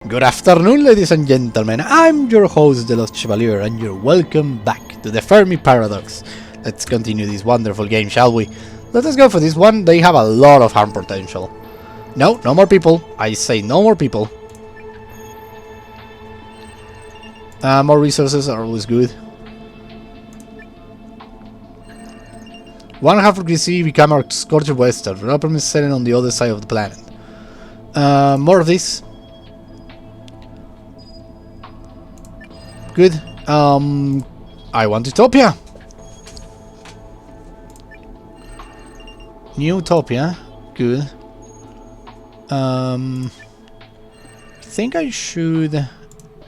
Good afternoon, ladies and gentlemen. I'm your host, the Lost Chevalier, and you're welcome back to the Fermi Paradox. Let's continue this wonderful game, shall we? Let us go for this one. They have a lot of harm potential. No more people. I say no more people. More resources are always good. One half of Glese become our scorcher western. Development is setting on the other side of the planet. More of this. Good. I want Utopia. New Utopia. Good. I think I should...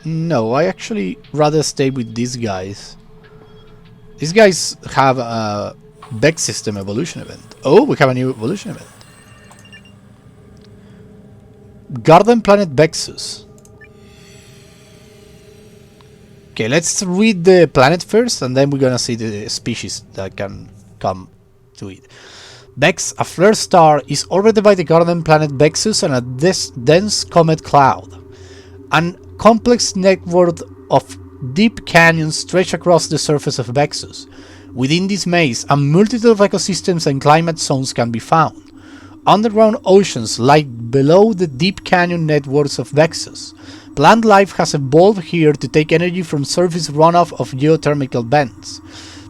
No, I actually rather stay with these guys. These guys have a Vex System evolution event. Oh, we have a new evolution event. Garden Planet Vexus. Okay, let's read the planet first, and then we're gonna see the species that can come to it. Vex, a flare star, is orbited by the garden planet Vexus and a dense comet cloud. A complex network of deep canyons stretch across the surface of Vexus. Within this maze, a multitude of ecosystems and climate zones can be found. Underground oceans lie below the deep canyon networks of Vexus. Plant life has evolved here to take energy from surface runoff of geothermal vents.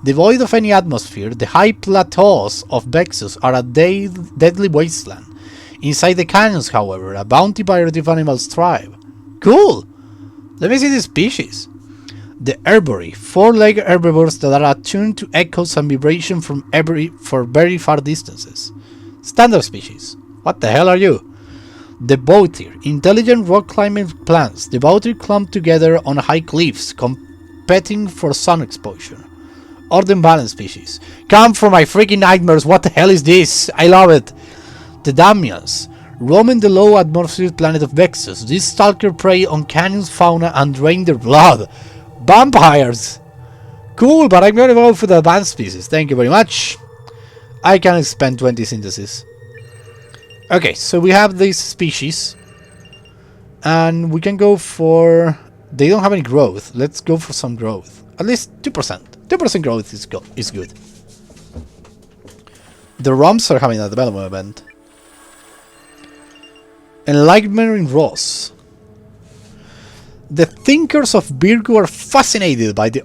Devoid of any atmosphere, the high plateaus of Vexus are a deadly wasteland. Inside the canyons, however, a bounty variety of animals thrive. Cool! Let me see the species. The herbivory, four-legged herbivores that are attuned to echoes and vibration for very far distances. Standard species. What the hell are you? The Voutir, intelligent rock-climbing plants. The Voutir clump together on high cliffs, competing for sun exposure. Order balanced species. Come from my freaking nightmares, what the hell is this? I love it! The Damians, roaming the low atmospheric planet of Vexus. These stalker prey on canyons fauna and drain their blood. Vampires! Cool, but I'm gonna go for the advanced species. Thank you very much. I can expend 20 synthesis. Okay, so we have these species. And we can go for... They don't have any growth. Let's go for some growth. At least 2%. 2% growth is good. The Roms are having a development event. Enlightenment in Ross. The thinkers of Virgo are fascinated by the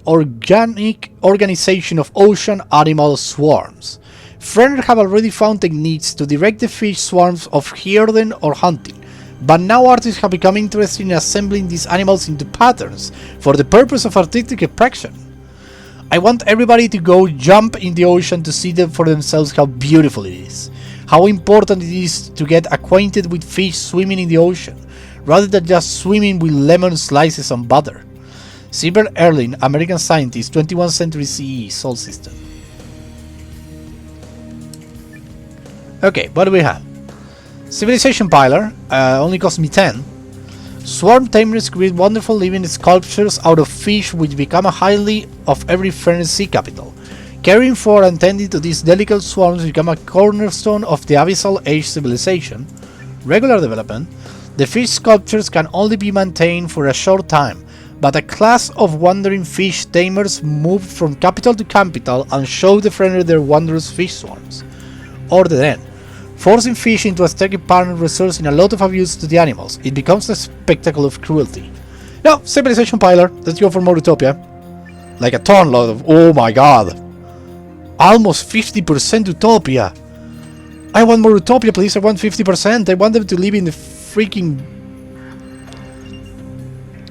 organization of ocean animal swarms. Friends have already found techniques to direct the fish swarms of herding or hunting, but now artists have become interested in assembling these animals into patterns for the purpose of artistic expression. I want everybody to go jump in the ocean to see them for themselves how beautiful it is, how important it is to get acquainted with fish swimming in the ocean, rather than just swimming with lemon slices and butter. Silver Erling, American scientist, 21st century CE, Sol System. Okay, what do we have? Civilization Pilar, only cost me 10. Swarm tamers create wonderful living sculptures out of fish which become a highly of every friendly sea capital. Caring for and tending to these delicate swarms become a cornerstone of the Abyssal Age civilization. Regular development. The fish sculptures can only be maintained for a short time, but a class of wandering fish tamers move from capital to capital and show the friendly their wondrous fish swarms. Order N. Forcing fish into a static pattern results in a lot of abuse to the animals. It becomes a spectacle of cruelty. Now, Civilization Pilar. Let's go for more Utopia. Like a ton load of... Oh my god. Almost 50% Utopia. I want more Utopia, please. I want 50%. I want them to live in the freaking...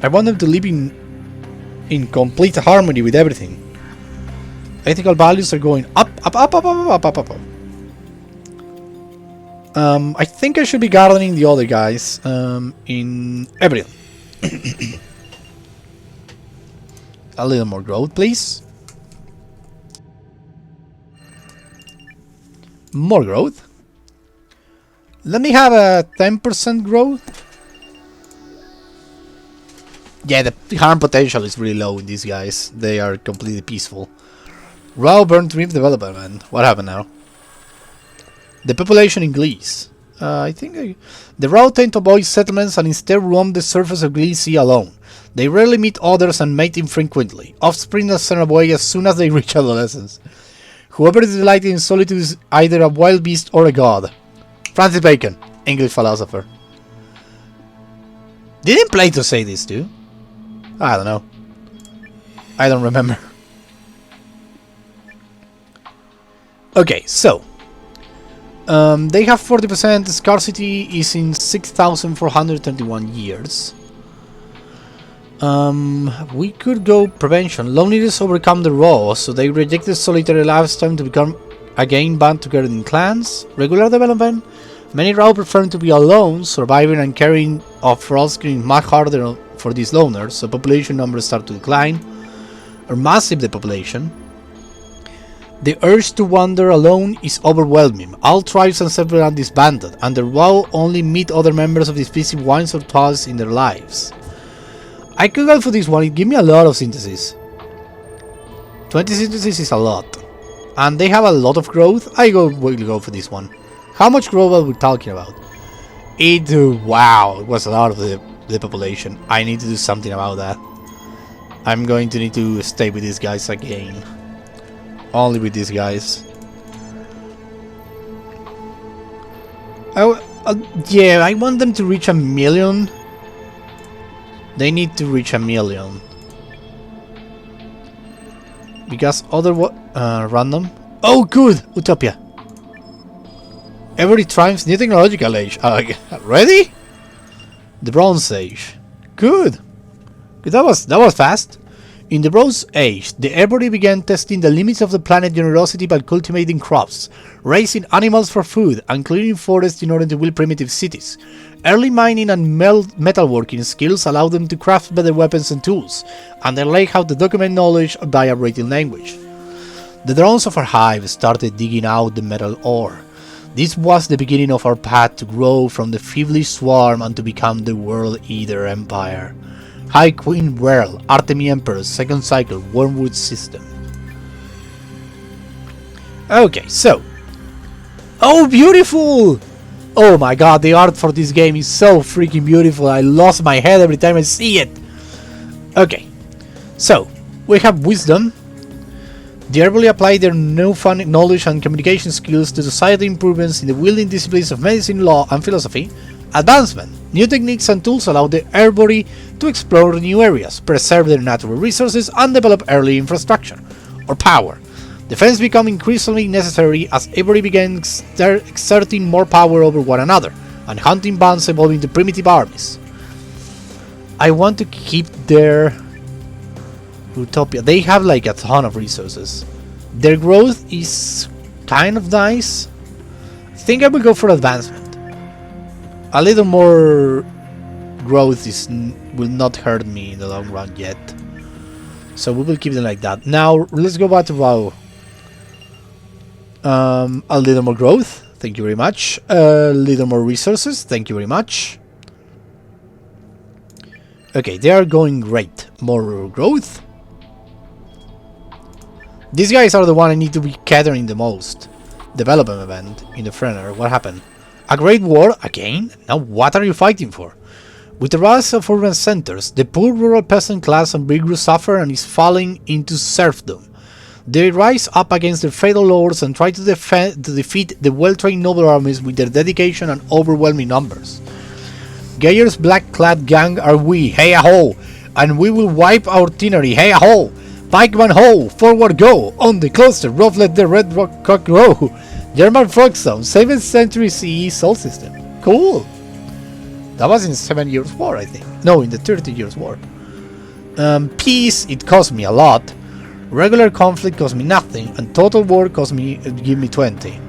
I want them to live in complete harmony with everything. Ethical values are going up. I think I should be gardening the other guys in April. A little more growth, please. More growth. Let me have a 10% growth. Yeah, the harm potential is really low in these guys. They are completely peaceful. Roo Burnt Gatherings development. What happened now? The population in Glese. The Roo tend to avoid settlements and instead roam the surface of Glese alone. They rarely meet others and mate infrequently. Offspring are sent away as soon as they reach adolescence. Whoever is delighted in solitude is either a wild beast or a god. Francis Bacon, English philosopher. Didn't Plato say this too? I don't know. I don't remember. Okay, so they have 40%. Scarcity is in 6,431 years. We could go prevention. Loneliness overcome the raw, so they reject the solitary lifestyle to become again band together in clans. Regular development. Many raw prefer to be alone. Surviving and caring for offspring is much harder for these loners, so population numbers start to decline, or massive depopulation. The urge to wander alone is overwhelming. All tribes and settlers are disbanded, and the raw only meet other members of the species once or twice in their lives. I could go for this one. It gives me a lot of synthesis. 20 synthesis is a lot. And they have a lot of growth. Will go for this one. How much growth are we talking about? Wow, it was a lot of the population. I need to do something about that. I'm going to need to stay with these guys again. Only with these guys. Yeah, I want them to reach 1 million. They need to reach 1 million. Because random. Oh, good! Utopia. Every triumphs new technological age. Ready? The Bronze Age. Good. That was fast. In the Bronze Age, the Every began testing the limits of the planet's generosity by cultivating crops, raising animals for food, and clearing forests in order to build primitive cities. Early mining and metalworking skills allowed them to craft better weapons and tools, and they learned how to document knowledge via written language. The drones of our hive started digging out the metal ore. This was the beginning of our path to grow from the feverish swarm and to become the World Eater Empire. High Queen Whirl, Artemis Emperor, second cycle, Wormwood System. Okay, so. Oh, beautiful! Oh my god, the art for this game is so freaking beautiful. I lost my head every time I see it. Okay, so we have Wisdom. They verbally apply their newfound knowledge and communication skills to society improvements in the wielding disciplines of medicine, law, and philosophy. Advancement. New techniques and tools allow the Arbory to explore new areas, preserve their natural resources, and develop early infrastructure, or power. Defense become increasingly necessary as Arbory began exerting more power over one another, and hunting bands evolved into primitive armies. I want to keep their Utopia. They have like a ton of resources. Their growth is kind of nice. I think I will go for advancement. A little more growth will not hurt me in the long run yet. So we will keep them like that. Now let's go back to WoW. A little more growth. Thank you very much. A little more resources. Thank you very much. Okay, they are going great. More growth. These guys are the one I need to be gathering the most. Development event in the Frenner. What happened? A great war again? Now what are you fighting for? With the rise of urban centers, the poor rural peasant class and big group suffer and is falling into serfdom. They rise up against their feudal lords and try to defeat the well-trained noble armies with their dedication and overwhelming numbers. Geyer's black-clad gang are we, hey-a-ho, and we will wipe our itinerary, hey-a-ho! Pikeman ho! Forward go! On the cluster, rough let the red rock cock grow! German folk song, 7th century CE Sol System. Cool! That was in 7 Years' War, I think. No, in the 30 Years' War. Peace, it cost me a lot. Regular conflict cost me nothing, and total war give me 20.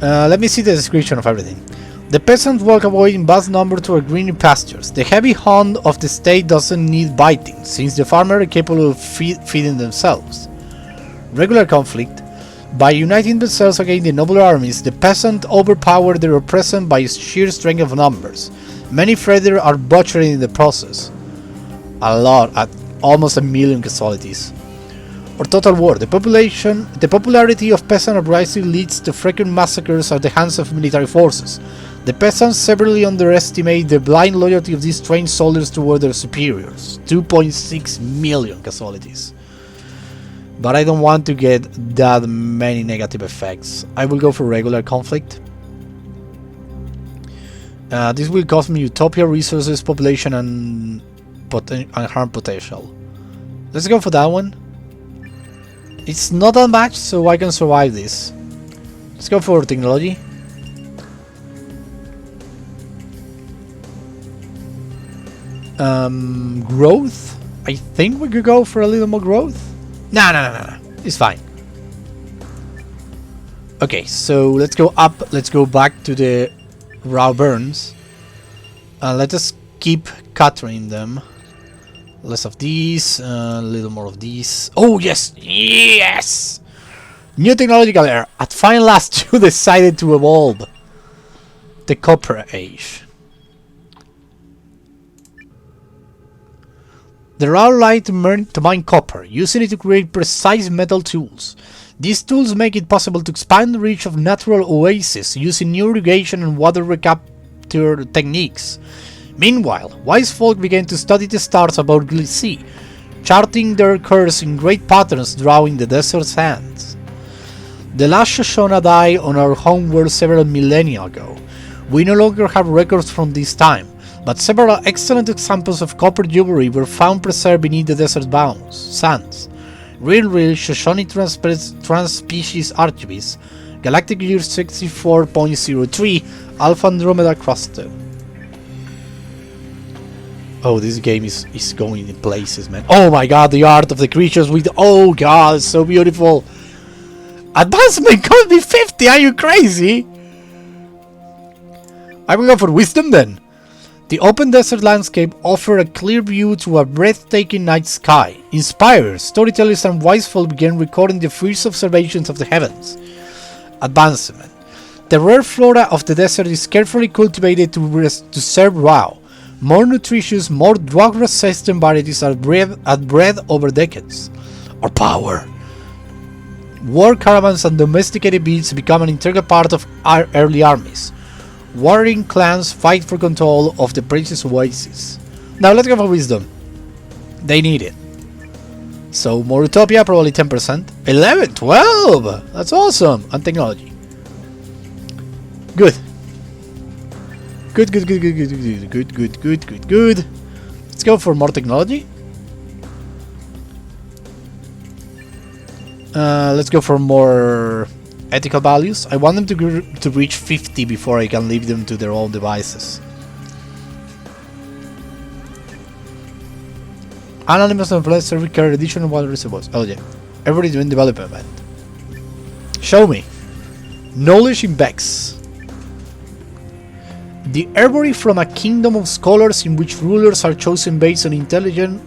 Let me see the description of everything. The peasants walk away in vast numbers to green pastures. The heavy hand of the state doesn't need biting, since the farmers are capable of feeding themselves. Regular conflict. By uniting themselves against the noble armies, the peasants overpower their oppressors by sheer strength of numbers. Many further are butchered in the process. A lot, at almost 1 million casualties. or total war. The popularity of peasant uprising leads to frequent massacres at the hands of military forces. The peasants severely underestimate the blind loyalty of these trained soldiers toward their superiors. 2.6 million casualties. But I don't want to get that many negative effects. I will go for regular conflict. This will cost me utopia, resources, population, and harm potential. Let's go for that one. It's not that much, so I can survive this. Let's go for technology. Growth? I think we could go for a little more growth. No. It's fine. Okay, so let's go up. Let's go back to the raw burns. Let us keep catering them. Less of these, a little more of these. Oh, yes! Yes! New technological era. At final last, you decided to evolve. The Copper Age. The raw light to mine copper, using it to create precise metal tools. These tools make it possible to expand the reach of natural oases using new irrigation and water recapture techniques. Meanwhile, wise folk began to study the stars about Glese, charting their course in great patterns drawing the desert sands. The last Shoshana died on our homeworld several millennia ago. We no longer have records from this time, but several excellent examples of copper jewelry were found preserved beneath the desert sands. Real Shoshone transspecies archives, Galactic Year 64.03, Alpha Andromeda Cluster. Oh, this game is going in places, man. Oh my god, the art of the creatures with... Oh god, it's so beautiful. Advancement cost me 50, are you crazy? I will go for wisdom then. The open desert landscape offers a clear view to a breathtaking night sky. Inspired, storytellers and wise folk began recording the fierce observations of the heavens. Advancement. The rare flora of the desert is carefully cultivated to serve raw. More nutritious, more drug-resistant varieties are bred over decades. Or power. War caravans and domesticated beasts become an integral part of our early armies. Warring clans fight for control of the precious oasis. Now let's go for wisdom. They need it. So more utopia, probably 10%. 11, 12! That's awesome! And technology. Good. Good. Let's go for more technology. Let's go for more ethical values. I want them to reach 50 before I can leave them to their own devices. Anonymous and Flash Service Care Edition and Water Reservoirs. Oh yeah. Everybody's doing development. Show me. Knowledge in Vex. The Herbory from a kingdom of scholars in which rulers are chosen based on intelligence.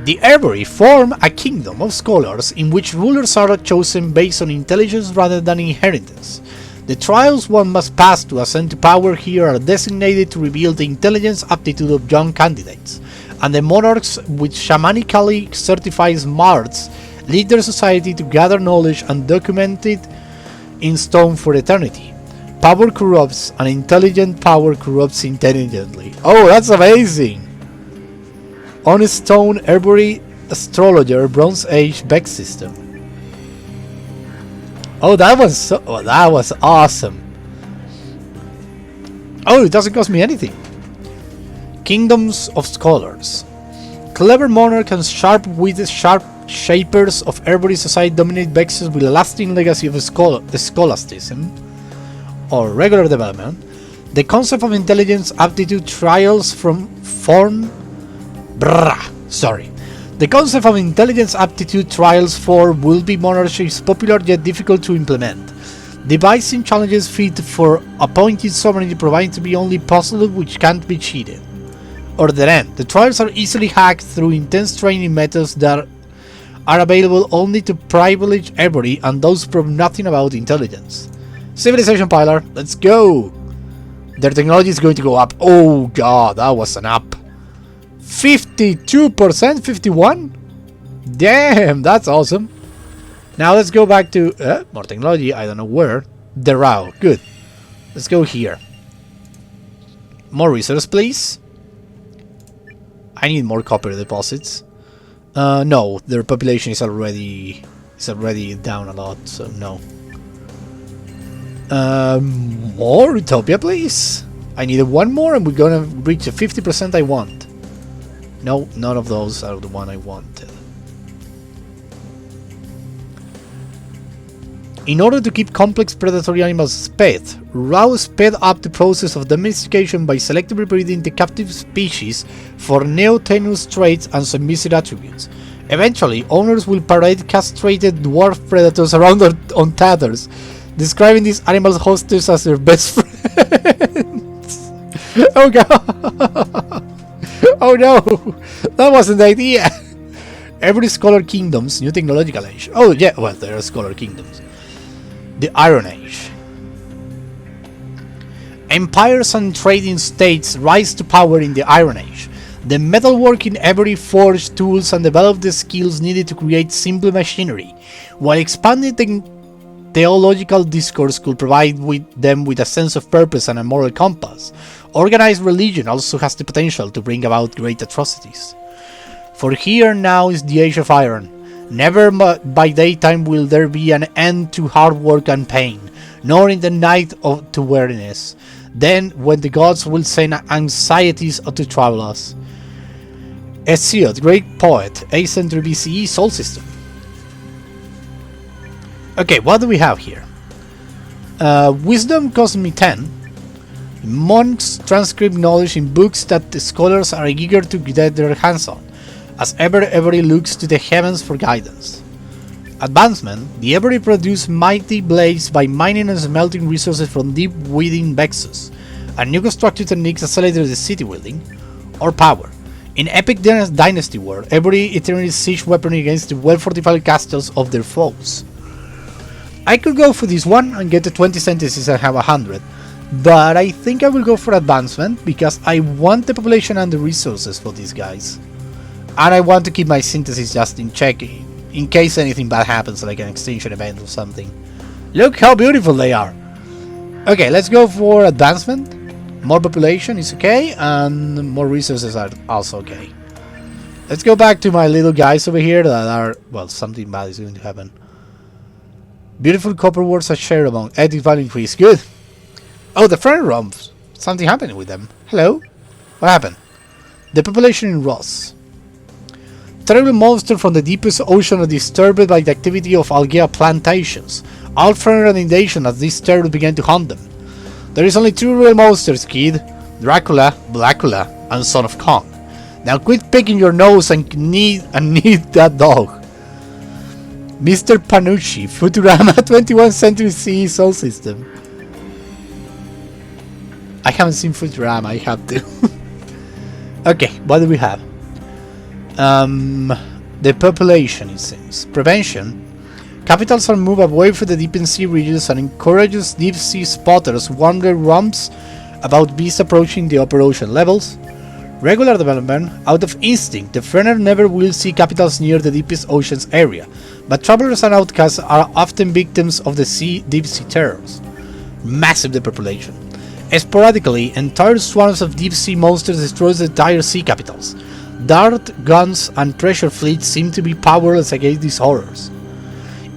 The Herbory form a kingdom of scholars in which rulers are chosen based on intelligence rather than inheritance. The trials one must pass to ascend to power here are designated to reveal the intelligence aptitude of young candidates, and the monarchs with shamanically certified smarts lead their society to gather knowledge and document it in stone for eternity. Power corrupts, and intelligent power corrupts intelligently. Oh, that's amazing! On stone, Herbory, Astrologer, Bronze Age, Vex System. Oh, that was awesome. Oh, it doesn't cost me anything. Kingdoms of Scholars. Clever monarchs and sharp-witted shapers of Herbory society dominate Vexus with a lasting legacy of scholasticism or regular development. The concept of intelligence aptitude trials The concept of intelligence aptitude trials for will-be monarchy is popular yet difficult to implement. Devising challenges fit for appointed sovereignty proving to be only possible which can't be cheated. Or the end. The trials are easily hacked through intense training methods that are available only to privileged Herbory and those who know nothing about intelligence. Civilization Pilar, let's go! Their technology is going to go up. Oh god, that was an up. 52%? 51? Damn, that's awesome. Now let's go back to more technology. I don't know where. The Rao. Good. Let's go here. More resource, please. I need more copper deposits. No, their population is already down a lot, so no. More Utopia, please. I need one more, and we're gonna reach the 50% I want. No, none of those are the one I wanted. In order to keep complex predatory animals sped, Rao sped up the process of domestication by selectively breeding the captive species for neotenous traits and submissive attributes. Eventually, owners will parade castrated dwarf predators around on tethers, describing these animals' hostess as their best friends. Oh god! Oh no! That wasn't the idea! Every Scholar Kingdom's new technological age. Oh yeah, well, there are Scholar Kingdoms. The Iron Age. Empires and trading states rise to power in the Iron Age. The metalworking every forged tools and develop the skills needed to create simple machinery, while expanding the theological discourse could provide them with a sense of purpose and a moral compass. Organized religion also has the potential to bring about great atrocities. For here now is the Age of Iron. Never by daytime will there be an end to hard work and pain, nor in the night to weariness. Then, when the gods will send anxieties to trouble us. Hesiod, great poet, 8th century BCE, Sol System. Okay, what do we have here? Wisdom cost me 10. Monks transcribe knowledge in books that the scholars are eager to get their hands on, as every looks to the heavens for guidance. Advancement, the every produce mighty blades by mining and smelting resources from deep within Vexus, and new construction techniques accelerate the city building. Or power, in epic dynasty war, every eternity siege weapon against the well-fortified castles of their foes. I could go for this one and get the 20 sentences and have 100, but I think I will go for advancement because I want the population and the resources for these guys. And I want to keep my synthesis just in check, in case anything bad happens, like an extinction event or something. Look how beautiful they are! Okay, let's go for advancement. More population is okay, and more resources are also okay. Let's go back to my little guys over here that are... well, something bad is going to happen. Beautiful copper words are shared among edit value increase. Good! Oh, the friend romps! Something happened with them. Hello? What happened? The population in Ross. Terrible monster from the deepest ocean are disturbed by the activity of Algae plantations. All friend inundation as these terrors began to hunt them. There is only two real monsters, kid. Dracula, Blackula, and Son of Kong. Now quit picking your nose and need that dog. Mr. Panucci, Futurama, 21st century CE Sol System. I haven't seen Futurama, I have to. Okay, what do we have? The population, it seems. Prevention. Capitals are moved away from the deep sea regions and encourages deep sea spotters warn their rumps about beasts approaching the upper ocean levels. Regular development. Out of instinct, the Frenner never will see capitals near the deepest oceans area, but travelers and outcasts are often victims of the deep sea terrors. Massive depopulation. Sporadically, entire swarms of deep sea monsters destroy the entire sea capitals. Dart, guns, and treasure fleets seem to be powerless against these horrors.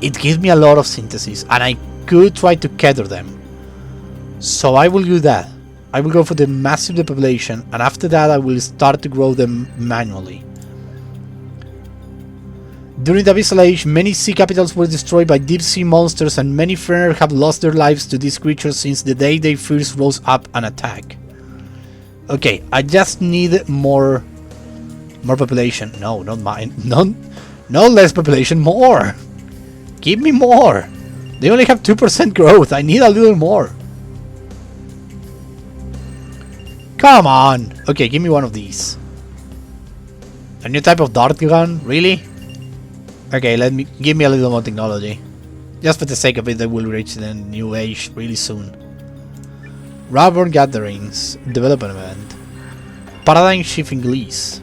It gives me a lot of synthesis, and I could try to cater them. So I will do that. I will go for the massive depopulation, and after that I will start to grow them manually. During the Abyssal Age, many sea capitals were destroyed by deep sea monsters, and many Frenner have lost their lives to these creatures since the day they first rose up and attack. Okay, I just need more population. No, not mine. No less population, more! Give me more! They only have 2% growth, I need a little more. Come on! Okay, give me one of these. A new type of dart gun? Really? Okay, give me a little more technology. Just for the sake of it, I will reach the new age really soon. Roo Burnt Gatherings. Development. Paradigm shift in Glese.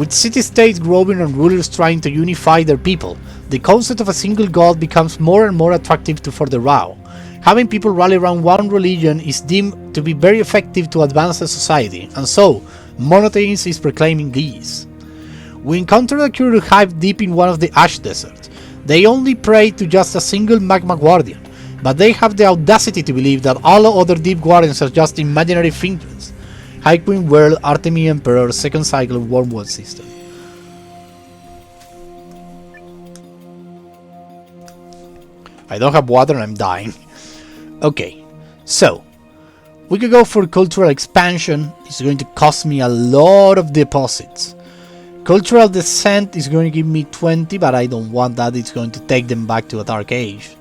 With city-states growing and rulers trying to unify their people, the concept of a single god becomes more and more attractive for the Rao. Having people rally around one religion is deemed to be very effective to advance the society, and so, monotheism is proclaiming Glese. We encounter a curious hive deep in one of the ash deserts. They only pray to just a single magma guardian, but they have the audacity to believe that all other deep guardians are just imaginary figments. High Queen World, Artemis Emperor, second cycle of Wormwood System. I don't have water and I'm dying. Okay, so we could go for cultural expansion. It's going to cost me a lot of deposits. Cultural descent is going to give me 20, but I don't want that. It's going to take them back to a dark age.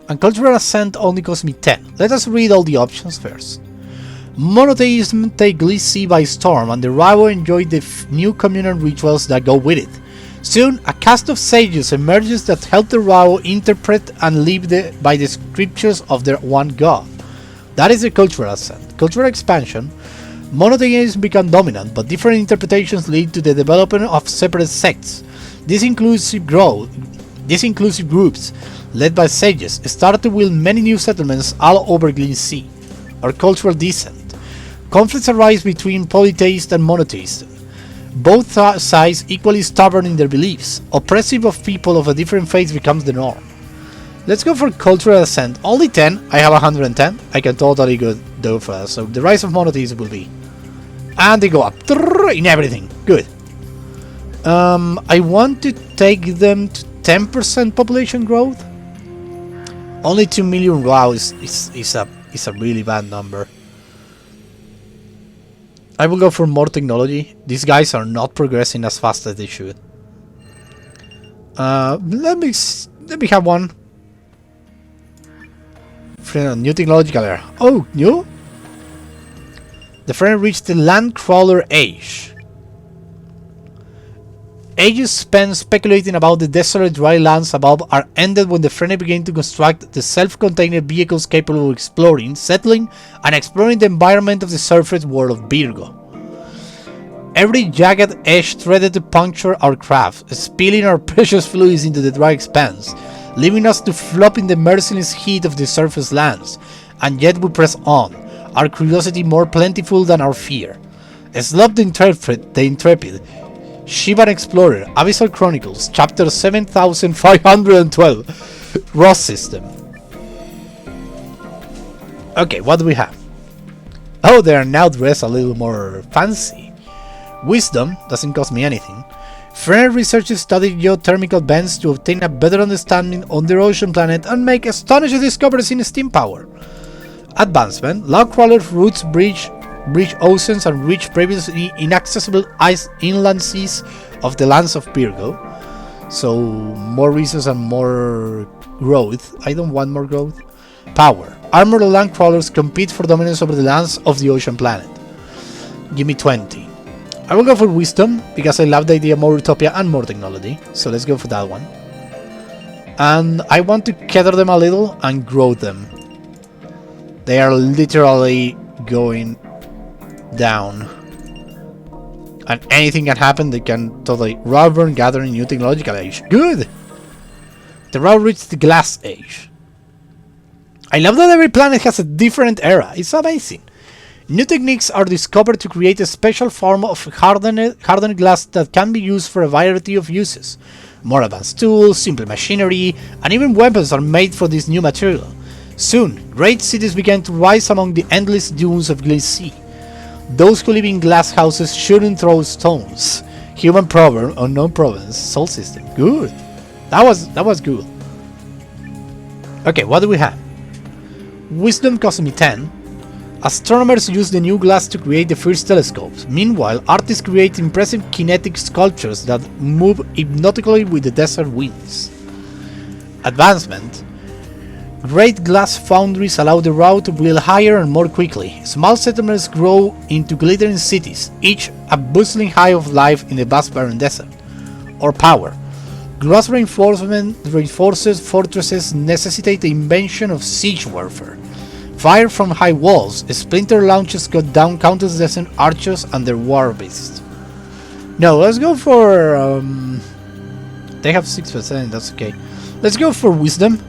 And cultural ascent only costs me 10. Let us read all the options first. Monotheism take Glese by storm, and the Rao enjoy the new communal rituals that go with it. Soon, a cast of sages emerges that help the Rao interpret and live by the scriptures of their one god. That is the cultural ascent. Cultural expansion. Monotheism become dominant, but different interpretations lead to the development of separate sects. These inclusive groups, led by sages, start to wield many new settlements all over Glese. Or cultural descent. Conflicts arise between polytheists and monotheists. Both sides equally stubborn in their beliefs. Oppressive of people of a different faith becomes the norm. Let's go for cultural ascent. Only 10. I have 110. I can totally go for that. So the rise of monotheism will be. And they go up in everything. Good. I want to take them to 10% population growth. Only 2 million Rao is a really bad number. I will go for more technology. These guys are not progressing as fast as they should. Let me have one. New technological era. Oh, new? The friend reached the land crawler age. Ages spent speculating about the desolate dry lands above are ended when the friend began to construct the self-contained vehicles capable of exploring, settling, and exploring the environment of the surface world of Virgo. Every jagged edge threaded to puncture our craft, spilling our precious fluids into the dry expanse, leaving us to flop in the merciless heat of the surface lands, and yet we press on, our curiosity more plentiful than our fear. Slop the Intrepid, Shivan Explorer, Abyssal Chronicles, Chapter 7512, Roo System. Okay, what do we have? Oh, they are now dressed a little more fancy. Wisdom doesn't cost me anything. Friend researchers study geothermal vents to obtain a better understanding on their ocean planet and make astonishing discoveries in steam power. Advancement, log crawlers routes bridge oceans and reach previously inaccessible inland seas of the lands of Virgo. So more resources and more growth. I don't want more growth. Power. Armored land crawlers compete for dominance over the lands of the ocean planet. Give me 20. I will go for wisdom because I love the idea of more utopia and more technology. So let's go for that one. And I want to gather them a little and grow them. They are literally going down. And anything can happen. They can totally Roo Burnt Gatherings new technological age. Good! The Rao reached the glass age. I love that every planet has a different era. It's amazing. New techniques are discovered to create a special form of hardened glass that can be used for a variety of uses. More advanced tools, simple machinery, and even weapons are made for this new material. Soon, great cities began to rise among the endless dunes of Glese. Those who live in glass houses shouldn't throw stones. Human proverb, unknown province, soul system. Good. That was good. Okay, what do we have? Wisdom cost me 10. Astronomers use the new glass to create the first telescopes. Meanwhile, artists create impressive kinetic sculptures that move hypnotically with the desert winds. Advancement. Great glass foundries allow the Rao to build higher and more quickly. Small settlements grow into glittering cities, each a bustling hive of life in the vast barren desert. Or power. Glass reinforces fortresses necessitate the invention of siege warfare. Fire from high walls, splinter launches cut down countless desert archers and their war beasts. No, let's go for... they have 6%, that's okay. Let's go for wisdom.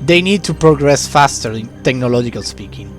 They need to progress faster, in technological speaking.